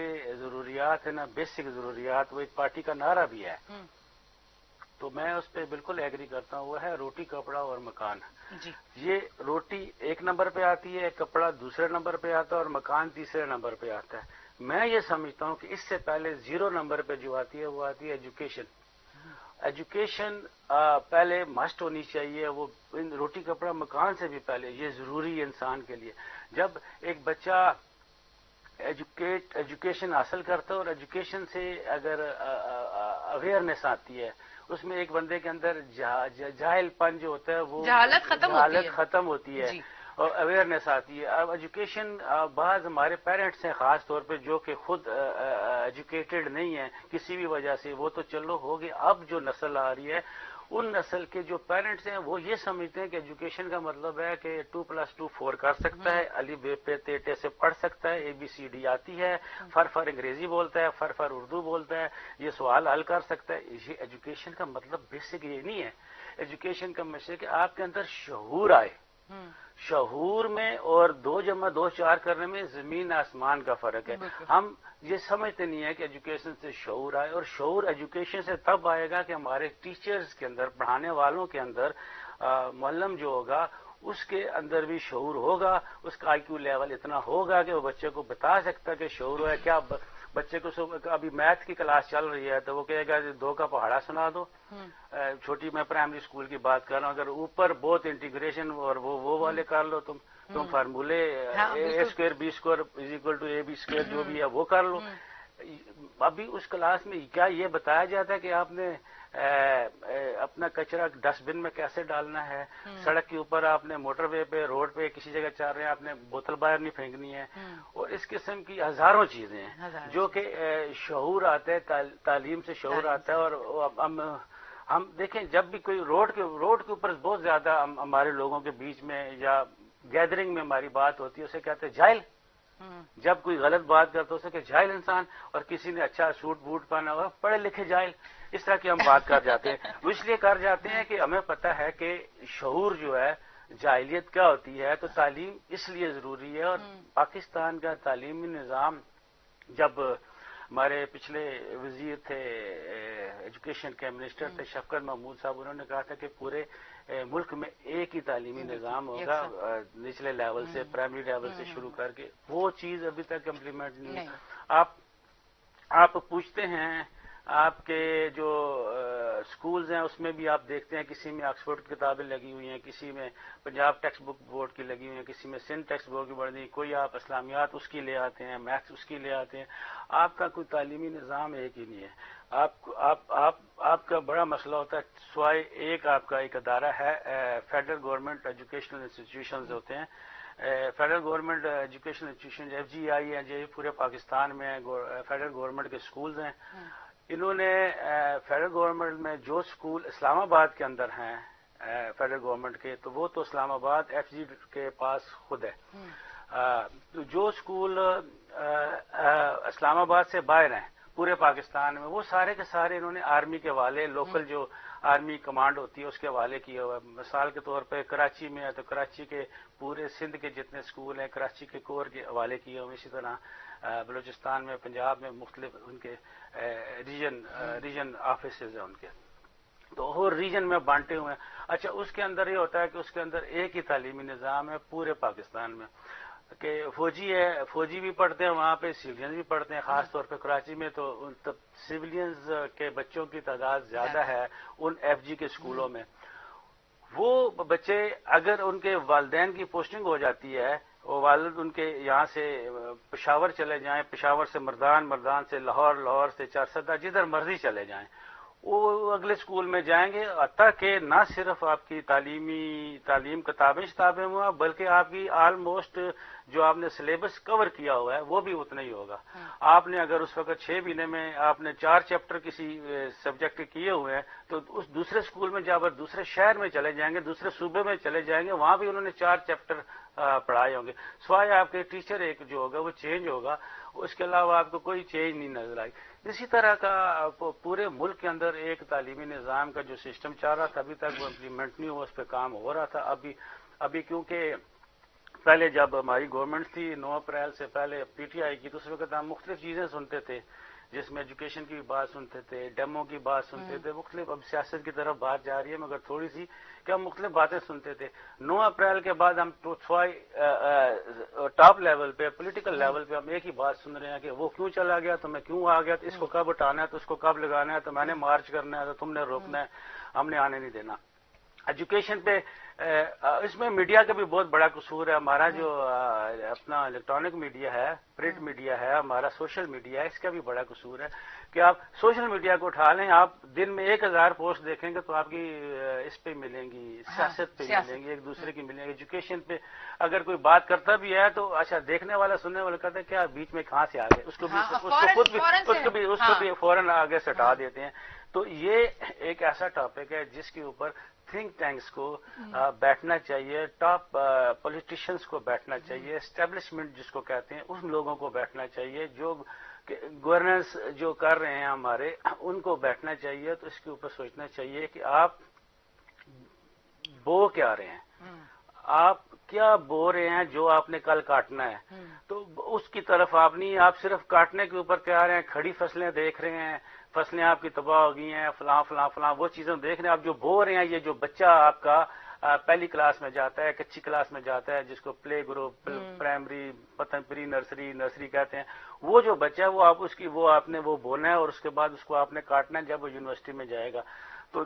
ہے نا، بیسک ضروریات، وہ ایک پارٹی کا نعرہ بھی ہے. تو میں اس پہ بالکل ایگری کرتا ہوں، وہ ہے روٹی کپڑا اور مکان. یہ روٹی 1 نمبر پہ آتی ہے، کپڑا دوسرے نمبر پہ آتا ہے اور مکان تیسرے نمبر پہ آتا ہے. میں یہ سمجھتا ہوں کہ اس سے پہلے 0 نمبر پہ جو آتی ہے وہ آتی ہے ایجوکیشن. ایجوکیشن پہلے مسٹ ہونی چاہیے، وہ روٹی کپڑا مکان سے بھی پہلے یہ ضروری ہے انسان کے لیے. جب ایک بچہ ایجوکیشن حاصل کرتا ہے اور ایجوکیشن سے اگر اویئرنیس آتی ہے، اس میں ایک بندے کے اندر جاہل پن جو ہوتا ہے وہ جہالت ختم ہوتی ہے اور اویئرنیس آتی ہے. اب ایجوکیشن بعض ہمارے پیرنٹس ہیں خاص طور پہ جو کہ خود ایجوکیٹڈ نہیں ہیں کسی بھی وجہ سے، وہ تو چلو ہو گئے. اب جو نسل آ رہی ہے ان نسل کے جو پیرنٹس ہیں وہ یہ سمجھتے ہیں کہ ایجوکیشن کا مطلب ہے کہ 2+2 4 کر سکتا ہے، الف بے پہ تے سے پڑھ سکتا ہے، ABCD آتی ہے، فر انگریزی بولتا ہے، فر اردو بولتا ہے، یہ سوال حل کر سکتا ہے. یہ ایجوکیشن کا مطلب بیسک یہ نہیں ہے. ایجوکیشن کا مطلب کہ آپ کے اندر شعور آئے. شعور میں اور 2+2 4 کرنے میں زمین آسمان کا فرق ہے. ہم یہ سمجھتے نہیں ہیں کہ ایجوکیشن سے شعور آئے، اور شعور ایجوکیشن سے تب آئے گا کہ ہمارے ٹیچرز کے اندر، پڑھانے والوں کے اندر، معلم جو ہوگا اس کے اندر بھی شعور ہوگا، اس کا آئی کیو لیول اتنا ہوگا کہ وہ بچے کو بتا سکتا کہ شعور ہے کیا. بچے کو ابھی میتھ کی کلاس چل رہی ہے تو وہ کہے گا 2 کا پہاڑا سنا دو. چھوٹی میں پرائمری اسکول کی بات کر رہا ہوں. اگر اوپر بہت انٹیگریشن اور وہ والے کر لو تم فارمولے A² B² = AB² جو بھی ہے وہ کر لو. ابھی اس کلاس میں کیا یہ بتایا جاتا ہے کہ آپ نے اپنا کچرا ڈسٹ بن میں کیسے ڈالنا ہے؟ سڑک کے اوپر آپ نے موٹر وے پہ، روڈ پہ کسی جگہ چل رہے ہیں، آپ نے بوتل باہر نہیں پھینکنی ہے. اور اس قسم کی ہزاروں چیزیں ہیں جو کہ شعور آتا ہے، تعلیم سے شعور آتا ہے. اور ہم دیکھیں جب بھی کوئی روڈ کے اوپر بہت زیادہ ہمارے لوگوں کے بیچ میں یا گیدرنگ میں ہماری بات ہوتی ہے اسے کہتے ہیں جاہل. جب کوئی غلط بات کرتا ہے کہ جاہل انسان، اور کسی نے اچھا سوٹ بوٹ پہنا ہوا پڑھے لکھے جاہل، اس طرح کی ہم بات کر جاتے ہیں. وہ اس لیے کر جاتے ہیں کہ ہمیں پتہ ہے کہ شعور جو ہے جاہلیت کیا ہوتی ہے. تو تعلیم اس لیے ضروری ہے. اور پاکستان کا تعلیمی نظام، جب ہمارے پچھلے وزیر تھے ایجوکیشن کے منسٹر تھے شفقت محمود صاحب، انہوں نے کہا تھا کہ پورے ملک میں ایک ہی تعلیمی نظام ہوگا، نچلے لیول سے، پرائمری لیول سے شروع کر کے. وہ چیز ابھی تک امپلیمنٹ نہیں ہے. آپ پوچھتے ہیں، آپ کے جو سکولز ہیں اس میں بھی آپ دیکھتے ہیں کسی میں آکسفورڈ کی کتابیں لگی ہوئی ہیں، کسی میں پنجاب ٹیکسٹ بک بورڈ کی لگی ہوئی ہیں، کسی میں سندھ ٹیکسٹ بورڈ کی بڑھ گئی، کوئی آپ اسلامیات اس کی لے آتے ہیں، میتھس اس کی لے آتے ہیں. آپ کا کوئی تعلیمی نظام ایک ہی نہیں ہے. آپ کا بڑا مسئلہ ہوتا ہے، سوائے ایک آپ کا ایک ادارہ ہے فیڈرل گورنمنٹ ایجوکیشنل انسٹیٹیوشنز ہوتے ہیں. Federal government educational institution FGI ہیں جو پورے پاکستان میں فیڈرل گورنمنٹ کے سکولز ہیں. انہوں نے فیڈرل گورنمنٹ میں جو اسکول اسلام آباد کے اندر ہیں فیڈرل گورنمنٹ کے، تو وہ تو اسلام آباد FG کے پاس خود ہے. جو اسکول اسلام آباد سے باہر ہیں پورے پاکستان میں، وہ سارے کے سارے انہوں نے آرمی کے حوالے، لوکل جو آرمی کمانڈ ہوتی ہے اس کے حوالے کیے ہوئے. مثال کے طور پہ کراچی میں ہے تو کراچی کے پورے سندھ کے جتنے اسکول ہیں کراچی کے کور کے حوالے کیے ہوئے. اسی طرح بلوچستان میں، پنجاب میں مختلف ان کے ریجن آفیسز ہیں ان کے، تو ہر ریجن میں بانٹے ہوئے ہیں. اچھا، اس کے اندر یہ ہوتا ہے کہ اس کے اندر ایک ہی تعلیمی نظام ہے پورے پاکستان میں، کہ فوجی ہے، فوجی بھی پڑھتے ہیں وہاں پہ، سویلینز بھی پڑھتے ہیں. خاص طور پہ کراچی میں تو سویلینز کے بچوں کی تعداد زیادہ ہے ان FG کے اسکولوں میں. وہ بچے اگر ان کے والدین کی پوسٹنگ ہو جاتی ہے، وہ والد ان کے یہاں سے پشاور چلے جائیں، پشاور سے مردان، مردان سے لاہور، لاہور سے چارسدہ، جدھر مرضی چلے جائیں، وہ اگلے اسکول میں جائیں گے. حتیٰ کہ نہ صرف آپ کی تعلیم کتابیں ہوا، بلکہ آپ کی آلموسٹ جو آپ نے سلیبس کور کیا ہوا ہے وہ بھی اتنا ہی ہوگا. آپ نے اگر اس وقت 6 مہینے میں آپ نے 4 چیپٹر کسی سبجیکٹ کے کیے ہوئے ہیں، تو اس دوسرے اسکول میں جب دوسرے شہر میں چلے جائیں گے، دوسرے صوبے میں چلے جائیں گے، وہاں بھی انہوں نے 4 چیپٹر پڑھائے ہوں گے. سوائے آپ کے ٹیچر ایک جو ہوگا وہ چینج ہوگا، اس کے علاوہ آپ کو کوئی چینج نہیں نظر آئی. اسی طرح کا پورے ملک کے اندر ایک تعلیمی نظام کا جو سسٹم چل رہا تھا ابھی تک وہ امپلیمنٹ نہیں ہوا، اس پہ کام ہو رہا تھا. ابھی کیونکہ پہلے جب ہماری گورنمنٹ تھی 9 اپریل سے پہلے PTI کی، تو اس وقت ہم مختلف چیزیں سنتے تھے، جس میں ایجوکیشن کی بھی بات سنتے تھے، ڈیمو کی بات سنتے تھے، مختلف. اب سیاست کی طرف بات جا رہی ہے مگر تھوڑی سی، کہ ہم مختلف باتیں سنتے تھے. 9 اپریل کے بعد ہم ٹاپ لیول پہ، پولیٹیکل لیول پہ ہم ایک ہی بات سن رہے ہیں کہ وہ کیوں چلا گیا تو میں کیوں آ گیا، تو اس کو کب ہٹانا ہے، تو اس کو کب لگانا ہے، تو میں نے مارچ کرنا ہے، تو تم نے روکنا ہے، ہم نے آنے نہیں دینا. ایجوکیشن پہ اس میں میڈیا کا بھی بہت بڑا قصور ہے. ہمارا جو اپنا الیکٹرانک میڈیا ہے، پرنٹ میڈیا ہے، ہمارا سوشل میڈیا ہے، اس کا بھی بڑا قصور ہے کہ آپ سوشل میڈیا کو اٹھا لیں، آپ دن میں 1000 پوسٹ دیکھیں گے تو آپ کی اس پہ ملیں گی، سیاست پہ ملیں گی، ایک دوسرے کی ملیں گی. ایجوکیشن پہ اگر کوئی بات کرتا بھی ہے تو اچھا دیکھنے والا سننے والا کہتے ہیں کیا بیچ میں کہاں سے آ گئے، اس کو بھی فوراً آگے سے ہٹا دیتے ہیں. تو یہ ایک ایسا ٹاپک ہے جس کے اوپر تھنک ٹینکس کو بیٹھنا چاہیے، ٹاپ پولیٹیشینس کو بیٹھنا چاہیے، اسٹیبلشمنٹ جس کو کہتے ہیں ان لوگوں کو بیٹھنا چاہیے، جو گورننس جو کر رہے ہیں ہمارے، ان کو بیٹھنا چاہیے. تو اس کے اوپر سوچنا چاہیے کہ آپ بو کیا رہے ہیں، آپ کیا بو رہے ہیں جو آپ نے کل کاٹنا ہے. تو اس کی طرف آپ نہیں، آپ صرف کاٹنے کے اوپر کیا رہے ہیں، کھڑی فصلیں دیکھ رہے ہیں، فصلیں آپ کی تباہ ہو گئی ہیں، فلاں فلاں فلاں وہ چیزیں دیکھ رہے ہیں. آپ جو بو رہے ہیں، یہ جو بچہ آپ کا پہلی کلاس میں جاتا ہے، کچی کلاس میں جاتا ہے، جس کو play group, primary, pre nursery کہتے ہیں، وہ جو بچہ ہے وہ آپ نے وہ بونا ہے، اور اس کے بعد اس کو آپ نے کاٹنا ہے جب وہ یونیورسٹی میں جائے گا. تو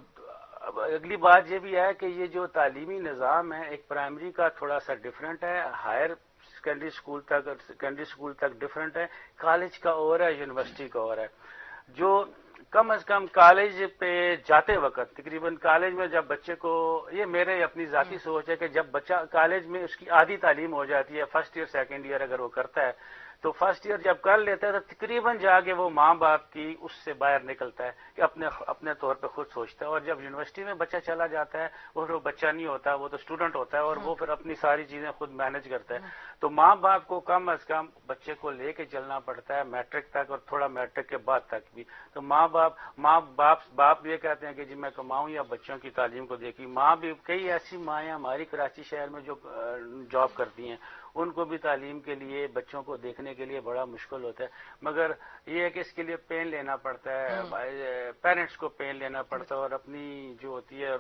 اگلی بات یہ بھی ہے کہ یہ جو تعلیمی نظام ہے، ایک پرائمری کا تھوڑا سا ڈفرینٹ ہے، ہائر سیکنڈری اسکول تک ڈفرینٹ ہے، کالج کا اور ہے، یونیورسٹی کا اور ہے. جو کم از کم کالج پہ جاتے وقت، تقریباً کالج میں جب بچے کو، یہ میرے اپنی ذاتی سوچ ہے کہ جب بچہ کالج میں اس کی آدھی تعلیم ہو جاتی ہے، فرسٹ ایئر سیکنڈ ایئر اگر وہ کرتا ہے، تو فرسٹ ایئر جب کر لیتا ہے تو تقریباً جا کے وہ ماں باپ کی اس سے باہر نکلتا ہے کہ اپنے طور پہ خود سوچتا ہے. اور جب یونیورسٹی میں بچہ چلا جاتا ہے وہ بچہ نہیں ہوتا, وہ تو اسٹوڈنٹ ہوتا ہے اور وہ پھر اپنی ساری چیزیں خود مینج کرتا ہے. تو ماں باپ کو کم از کم بچے کو لے کے چلنا پڑتا ہے میٹرک تک اور تھوڑا میٹرک کے بعد تک بھی. تو ماں باپ یہ کہتے ہیں کہ جی میں کماؤں یا بچوں کی تعلیم کو دیکھی. ماں بھی کئی ایسی مائیں ہماری کراچی شہر میں جو جاب کرتی ہیں ان کو بھی تعلیم کے لیے بچوں کو دیکھنے کے لیے بڑا مشکل ہوتا ہے. مگر یہ ہے کہ اس کے لیے پین لینا پڑتا ہے, پیرنٹس کو پین لینا پڑتا ہے اور اپنی جو ہوتی ہے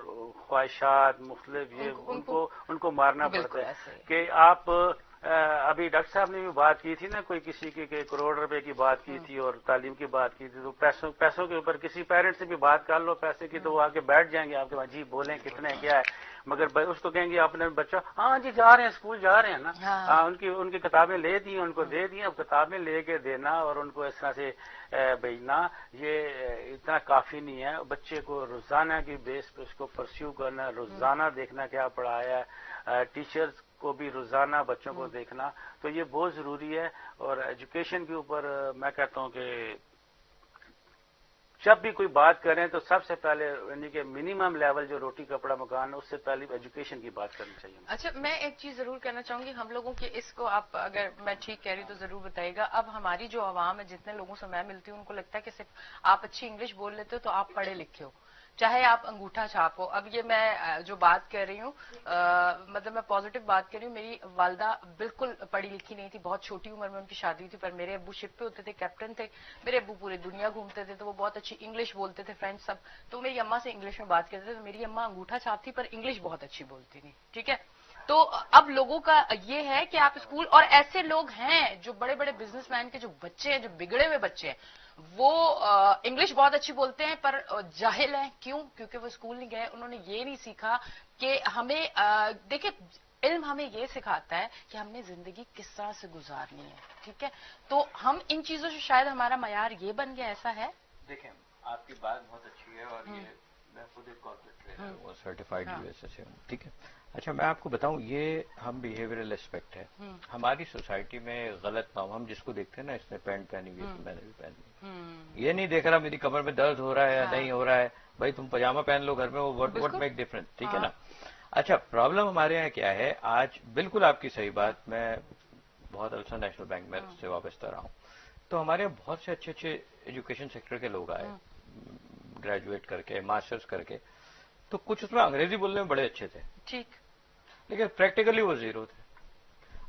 خواہشات مختلف یہ ان کو مارنا پڑتا ہے کہ آپ ابھی ڈاکٹر صاحب نے بھی بات کی تھی نا, کوئی کسی کے 1 کروڑ روپے کی بات کی تھی اور تعلیم کی بات کی تھی. تو پیسوں کے اوپر کسی پیرنٹ سے بھی بات کر لو پیسے کی تو وہ آ کے بیٹھ جائیں گے آپ کے پاس, جی بولیں کتنے کیا ہے. مگر اس کو کہیں گے اپنے بچہ ہاں جی جا رہے ہیں اسکول جا رہے ہیں نا, ان کی کتابیں لے دی ان کو دے دی. اب کتابیں لے کے دینا اور ان کو اس طرح سے بھیجنا یہ اتنا کافی نہیں ہے. بچے کو روزانہ کی بیس پہ اس کو پرسیو کرنا, روزانہ دیکھنا کیا پڑھایا ہے, ٹیچرز کو بھی روزانہ بچوں کو دیکھنا, تو یہ بہت ضروری ہے. اور ایجوکیشن کے اوپر میں کہتا ہوں کہ جب بھی کوئی بات کریں تو سب سے پہلے یعنی کہ منیمم لیول جو روٹی کپڑا مکان ہے اس سے پہلے ایجوکیشن کی بات کرنی چاہیے. اچھا میں ایک چیز ضرور کہنا چاہوں گی, ہم لوگوں کے اس کو آپ اگر میں ٹھیک کہہ رہی ہوں تو ضرور بتائیے گا. اب ہماری جو عوام ہے جتنے لوگوں سے میں ملتی ہوں ان کو لگتا ہے کہ صرف آپ اچھی انگلش بول لیتے ہو تو آپ پڑھے لکھے ہو, چاہے آپ انگوٹھا چھاپ ہو. اب یہ میں جو بات کر رہی ہوں مطلب میں پازیٹو بات کر رہی ہوں. میری والدہ بالکل پڑھی لکھی نہیں تھی, بہت چھوٹی عمر میں ان کی شادی ہوئی تھی, پر میرے ابو شپ پہ ہوتے تھے, کیپٹن تھے. میرے ابو پوری دنیا گھومتے تھے تو وہ بہت اچھی انگلش بولتے تھے, فرینڈ سب. تو میری اماں سے انگلش میں بات کرتے تھے, تو میری اماں انگوٹھا چھاپ تھی پر انگلش بہت اچھی بولتی تھی. ٹھیک ہے, تو اب لوگوں کا یہ ہے کہ آپ اسکول, اور ایسے لوگ ہیں جو بڑے بڑے بزنس مین کے جو بچے ہیں, جو بگڑے ہوئے بچے ہیں, وہ انگلش بہت اچھی بولتے ہیں پر جاہل ہیں. کیوں؟ کیونکہ وہ اسکول نہیں گئے, انہوں نے یہ نہیں سیکھا کہ ہمیں دیکھیں علم ہمیں یہ سکھاتا ہے کہ ہم نے زندگی کس طرح سے گزارنی ہے. ٹھیک ہے, تو ہم ان چیزوں سے شاید ہمارا معیار یہ بن گیا. ایسا ہے؟ دیکھیں آپ کی بات بہت اچھی ہے اور یہ میں خود ایک کارپوریٹ ٹرینر ہوں, سرٹیفائڈ یو ایس ایس سے ہوں. ٹھیک ہے, اچھا میں آپ کو بتاؤں یہ ہم بیہیویئرل اسپیکٹ ہے. ہماری سوسائٹی میں غلط کام, ہم جس کو دیکھتے ہیں نا اس نے پینٹ پہنی ہوئی ہے تو میں نے بھی پہنی, یہ نہیں دیکھ رہا میری کمر میں درد ہو رہا ہے یا نہیں ہو رہا ہے. بھائی تم پاجامہ پہن لو گھر میں, وہ واٹ میک ڈفرنس. ٹھیک ہے نا. اچھا پرابلم ہمارے یہاں کیا ہے آج, بالکل آپ کی صحیح بات, میں بہت عرصہ نیشنل بینک میں سے وابستہ رہا ہوں, تو ہمارے یہاں بہت سے اچھے اچھے ایجوکیشن سیکٹر کے لوگ آئے گریجویٹ کر کے, ماسٹرز کر کے, تو کچھ اس میں انگریزی بولنے میں بڑے اچھے تھے, ٹھیک, لیکن پریکٹیکلی وہ زیرو تھے.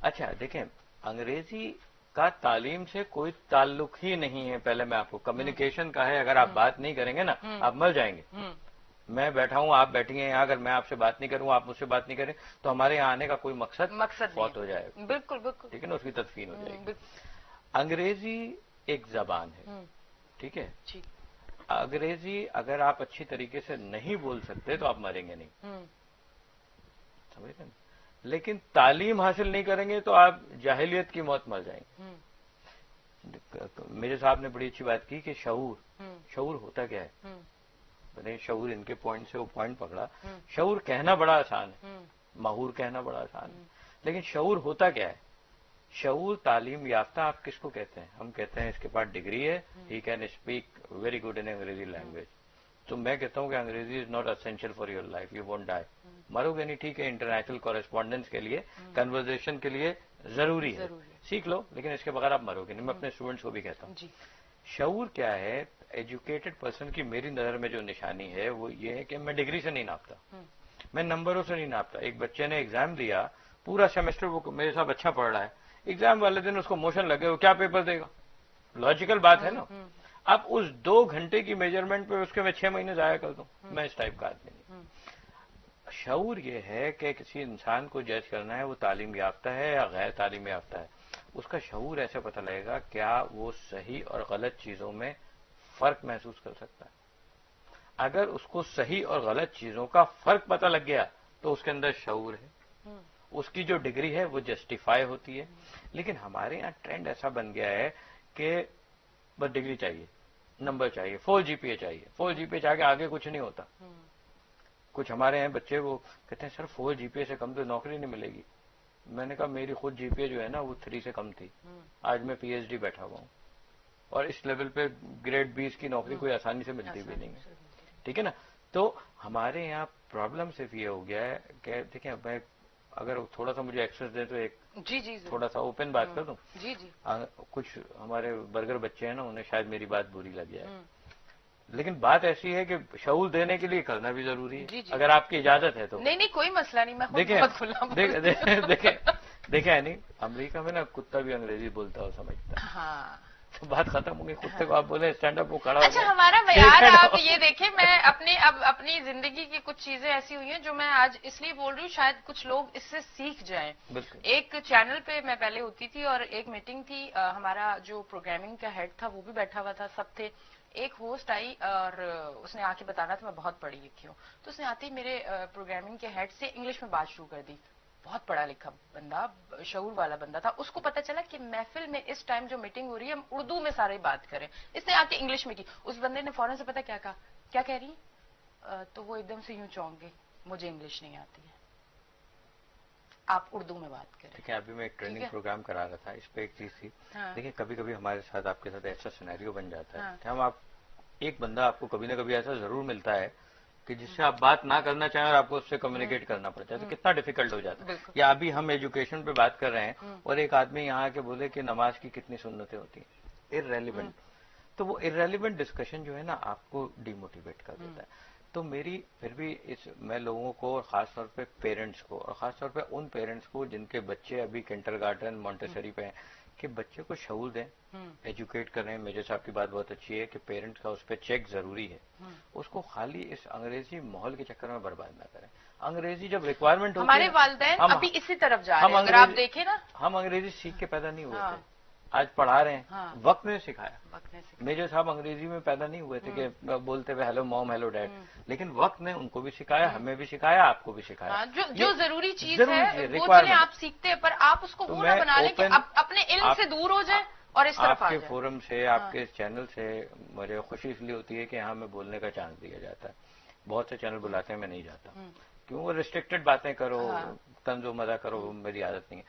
اچھا دیکھیں انگریزی کا تعلیم سے کوئی تعلق ہی نہیں ہے. پہلے میں آپ کو کمیونیکیشن کا ہے, اگر آپ بات نہیں کریں گے نا آپ مر جائیں گے. میں بیٹھا ہوں آپ بیٹھی ہیں یہاں, اگر میں آپ سے بات نہیں کروں آپ مجھ سے بات نہیں کریں تو ہمارے یہاں آنے کا کوئی مقصد فوت ہو جائے گا. بالکل بالکل, ٹھیک ہے نا, اس کی تدفین ہو جائے گی. انگریزی ایک زبان ہے, ٹھیک ہے, انگریزی اگر آپ اچھی طریقے سے نہیں بول سکتے تو آپ مریں گے نہیں, سمجھ رہے نا. لیکن تعلیم حاصل نہیں کریں گے تو آپ جاہلیت کی موت مر جائیں گے. میرے صاحب نے بڑی اچھی بات کی کہ شعور ہوتا کیا ہے. شعور ان کے پوائنٹ سے وہ پوائنٹ پکڑا. شعور کہنا بڑا آسان ہے, ماہور کہنا بڑا آسان ہے, لیکن شعور ہوتا کیا ہے. شعور تعلیم یافتہ آپ کس کو کہتے ہیں؟ ہم کہتے ہیں اس کے پاس ڈگری ہے, he can speak very good in انگریزی لینگویج. تو میں کہتا ہوں کہ انگریزی is not essential for your life, you won't die. مرو گے نہیں, ٹھیک ہے, انٹرنیشنل کورسپونڈنس کے لیے, کنورزیشن کے لیے ضروری ہے, سیکھ لو, لیکن اس کے بغیر آپ مرو گے نہیں. میں اپنے اسٹوڈنٹس کو بھی کہتا ہوں. شعور کیا ہے؟ ایجوکیٹڈ پرسن کی میری نظر میں جو نشانی ہے وہ یہ ہے کہ میں ڈگری سے نہیں ناپتا, میں نمبروں سے نہیں ناپتا. ایک بچے نے ایگزام دیا پورا سیمسٹر, وہ میرے ساتھ اچھا پڑھ رہا ہے, ایگزام والے دن اس کو موشن لگے, وہ کیا پیپر دے گا؟ لاجیکل بات ہے نا. اب اس 2 گھنٹے کی میجرمنٹ پہ اس کے میں 6 مہینے ضائع کر دوں, میں اس ٹائپ کا آدمی نہیں. شعور یہ ہے کہ کسی انسان کو جج کرنا ہے وہ تعلیم یافتہ ہے یا غیر تعلیم یافتہ ہے. اس کا شعور ایسے پتہ لگے گا کیا وہ صحیح اور غلط چیزوں میں فرق محسوس کر سکتا ہے. اگر اس کو صحیح اور غلط چیزوں کا فرق پتہ لگ گیا تو اس کے اندر شعور ہے, اس کی جو ڈگری ہے وہ جسٹیفائی ہوتی ہے. لیکن ہمارے یہاں ٹرینڈ ایسا بن گیا ہے کہ بس ڈگری چاہیے, نمبر چاہیے, 4 GPA چاہیے, 4 GPA چاہ کے آگے کچھ نہیں ہوتا. کچھ ہمارے یہاں بچے وہ کہتے ہیں سر 4 GPA سے کم تو نوکری نہیں ملے گی. میں نے کہا میری خود جی پی اے جو ہے نا وہ 3 سے کم تھی, آج میں پی ایچ ڈی بیٹھا ہوا ہوں, اور اس لیول پہ گریڈ 20 کی نوکری کوئی آسانی سے ملتی بھی نہیں ہے, ٹھیک ہے نا. تو ہمارے یہاں پرابلم صرف یہ ہو گیا ہے کہ دیکھیں میں اگر تھوڑا سا مجھے ایکسس دیں تو ایک تھوڑا سا اوپن بات کر دوں. کچھ ہمارے برگر بچے ہیں نا, انہیں شاید میری بات بری لگ جائے, لیکن بات ایسی ہے کہ شعور دینے کے لیے کرنا بھی ضروری ہے, اگر آپ کی اجازت ہے تو. نہیں کوئی مسئلہ نہیں, میں دیکھیں نہیں, امریکہ میں نا کتا بھی انگریزی بولتا ہو سمجھتا ہے. ہاں بات ختم ہو گئی, کتے کو آپ بولے اسٹینڈ اپ, وہ کھڑا. اچھا ہمارا معیار آپ یہ دیکھیں, میں اپنی زندگی کی کچھ چیزیں ایسی ہوئی ہیں جو میں آج اس لیے بول رہی ہوں, شاید کچھ لوگ اس سے سیکھ جائیں. ایک چینل پہ میں پہلے ہوتی تھی اور ایک میٹنگ تھی, ہمارا جو پروگرامنگ کا ہیڈ تھا وہ بھی بیٹھا ہوا تھا, سب تھے. ایک ہوسٹ آئی اور اس نے آ کے بتانا تھا میں بہت پڑھی لکھی ہوں, تو اس نے آتے ہی میرے پروگرامنگ کے ہیڈ سے انگلش میں بات شروع کر دی. بہت پڑھا لکھا بندہ, شعور والا بندہ تھا. اس کو پتا چلا کہ محفل میں اس ٹائم جو میٹنگ ہو رہی ہے ہم اردو میں سارے بات کریں. اس نے آ کے انگلش میں کی. اس بندے نے فوراً سے پتا کیا کہا, کیا کہہ رہی ہے, تو وہ ایک دم سے یوں چونک گئی, مجھے انگلش نہیں آتی ہے, آپ اردو میں بات کریں. دیکھیں ابھی میں ایک ٹریننگ پروگرام کرا رہا تھا, اس پہ ایک چیز تھی. دیکھیں کبھی کبھی ہمارے ساتھ آپ کے ساتھ ایسا سینیریو بن جاتا ہے کہ ہم ایک بندہ آپ کو کبھی نہ کبھی ایسا ضرور ملتا ہے کہ جس سے آپ بات نہ کرنا چاہیں اور آپ کو اس سے کمیونیکیٹ کرنا پڑتا ہے, تو کتنا ڈیفیکلٹ ہو جاتا ہے. یا ابھی ہم ایجوکیشن پہ بات کر رہے ہیں اور ایک آدمی یہاں کے بولے کہ نماز کی کتنی سنتیں ہوتی ہیں, ارریلیونٹ. تو وہ ارریلیونٹ ڈسکشن جو ہے نا آپ کو ڈی موٹیویٹ کر دیتا ہے. تو میری پھر بھی میں لوگوں کو, اور خاص طور پہ پیرنٹس کو, اور خاص طور پہ ان پیرنٹس کو جن کے بچے ابھی کنڈر گارڈن مونٹیسری پہ ہیں, کہ بچے کو شعور دیں, ایجوکیٹ کریں. میجر صاحب کی بات بہت اچھی ہے کہ پیرنٹس کا اس پہ چیک ضروری ہے. اس کو خالی اس انگریزی ماحول کے چکر میں برباد نہ کریں. انگریزی جب ریکوائرمنٹ ہوتی ہے, ہمارے والدین ابھی اسی طرف جا رہے ہیں. اگر آپ دیکھیں نا, ہم انگریزی سیکھ کے پیدا نہیں ہوئے تھے, آج پڑھا رہے ہیں, وقت نے سکھایا. میجر صاحب انگریزی میں پیدا نہیں ہوئے تھے کہ بولتے ہوئے ہیلو موم ہیلو ڈیڈ, لیکن وقت نے ان کو بھی سکھایا, ہمیں بھی سکھایا, آپ کو بھی سکھایا. جو ضروری چیز ہے وہ چلیں آپ سیکھتے ہیں, پر آپ اس کو وہ نہ بنا لیں کہ اپنے علم سے دور ہو جائیں اور اس طرف آپ کے فورم سے, آپ کے چینل سے مجھے خوشی اس لیے ہوتی ہے کہ یہاں میں بولنے کا چانس دیا جاتا ہے. بہت سے چینل بلاتے ہیں, میں نہیں جاتا, کیوں ریسٹرکٹڈ باتیں کرو, طنز و مزہ کرو, میری عادت نہیں ہے.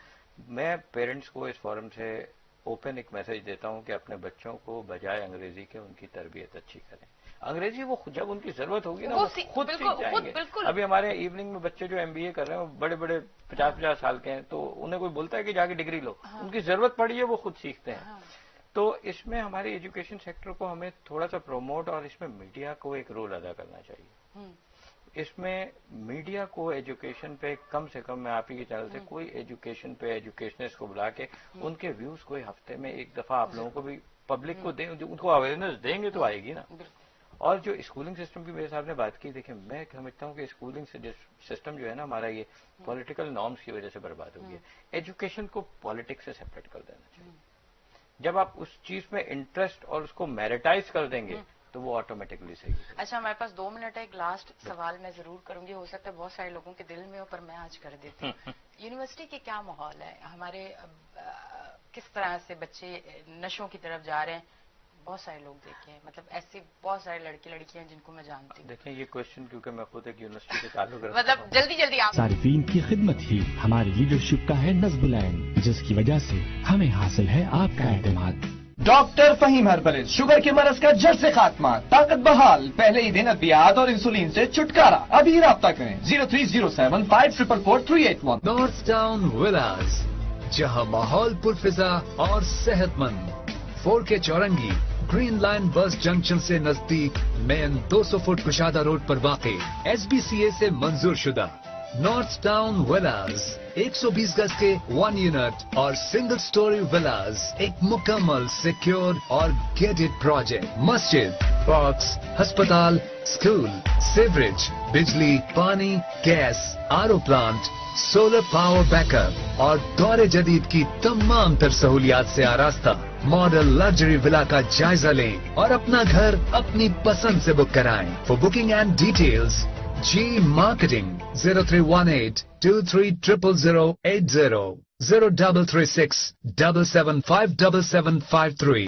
میں پیرنٹس کو اس فورم سے اوپن ایک میسج دیتا ہوں کہ اپنے بچوں کو بجائے انگریزی کے ان کی تربیت اچھی کریں. انگریزی وہ جب ان کی ضرورت ہوگی نا وہ خود سیکھ جائیں گے. ابھی ہمارے ایوننگ میں بچے جو MBA کر رہے ہیں وہ بڑے بڑے 50-50 سال کے ہیں, تو انہیں کوئی بولتا ہے کہ جا کے ڈگری لو, ان کی ضرورت پڑی ہے وہ خود سیکھتے ہیں. تو اس میں ہمارے ایجوکیشن سیکٹر کو ہمیں تھوڑا سا پروموٹ, اور اس میں میڈیا کو ایک رول ادا کرنا چاہیے. اس میں میڈیا کو ایجوکیشن پہ کم سے کم, میں آپ ہی کے چینل سے کوئی ایجوکیشن پہ ایجوکیشنسٹ کو بلا کے ان کے ویوز کوئی ہفتے میں ایک دفعہ آپ لوگوں کو بھی پبلک کو دیں, ان کو اویئرنیس دیں گے تو آئے گی نا. اور جو اسکولنگ سسٹم کی میرے صاحب نے بات کی, دیکھیں میں سمجھتا ہوں کہ اسکولنگ سسٹم جو ہے نا ہمارا, یہ پولیٹیکل نارمس کی وجہ سے برباد ہو گیا. ایجوکیشن کو پالیٹکس سے سیپریٹ کر دینا چاہیے. جب آپ اس چیز میں انٹرسٹ اور اس کو میریٹائز کر دیں گے تو وہ آٹومیٹکلی صحیح. اچھا ہمارے پاس 2 منٹ ہے, ایک لاسٹ سوال میں ضرور کروں گی, ہو سکتا ہے بہت سارے لوگوں کے دل میں ہو پر میں آج کر دیتی ہوں. یونیورسٹی کے کیا ماحول ہے ہمارے, کس طرح سے بچے نشوں کی طرف جا رہے ہیں؟ بہت سارے لوگ دیکھے ہیں, مطلب ایسے بہت سارے لڑکے لڑکیاں جن کو میں جانتی ہوں. دیکھیں یہ کوشچن کیونکہ میں خود ایک یونیورسٹی سے تعلق رکھتا ہوں, مطلب جلدی آپ صارفین کی خدمت ہی ہماری لیڈرشپ کا ہے نصب العین, جس کی وجہ سے ہمیں حاصل ہے آپ کا اعتماد. ڈاکٹر فہیم ہربلز, شوگر کے مرض کا جڑ سے خاتمہ, طاقت بحال, پہلے ہی دن ادویات اور انسولین سے چھٹکارا. ابھی رابطہ کریں 0307544381. نارتھ ٹاؤن ولاز, جہاں ماحول پرفضا اور صحت مند. 4K چورنگی, green line bus junction سے نزدیک, مین 200 فٹ کشادہ روڈ پر واقع, SBCA سے منظور شدہ. نارتھ ٹاؤن ولاز 120 گز کے 1 یونٹ اور سنگل سٹوری ولاز, ایک مکمل سیکیور اور گیٹڈ پروجیکٹ. مسجد, پارکس, ہسپتال, اسکول, سیوریج, بجلی, پانی, گیس, RO plant, solar power backup اور دور جدید کی تمام تر سہولیات سے آراستہ ماڈل لگژری ولا کا جائزہ لیں اور اپنا گھر اپنی پسند سے بک کرائیں. For booking and details G Marketing 0318230080 0336 7757753.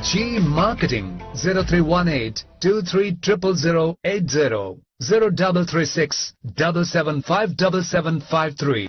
G Marketing 0318230080 0336 7757753।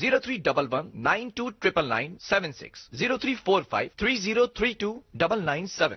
0311929976, 034530329997,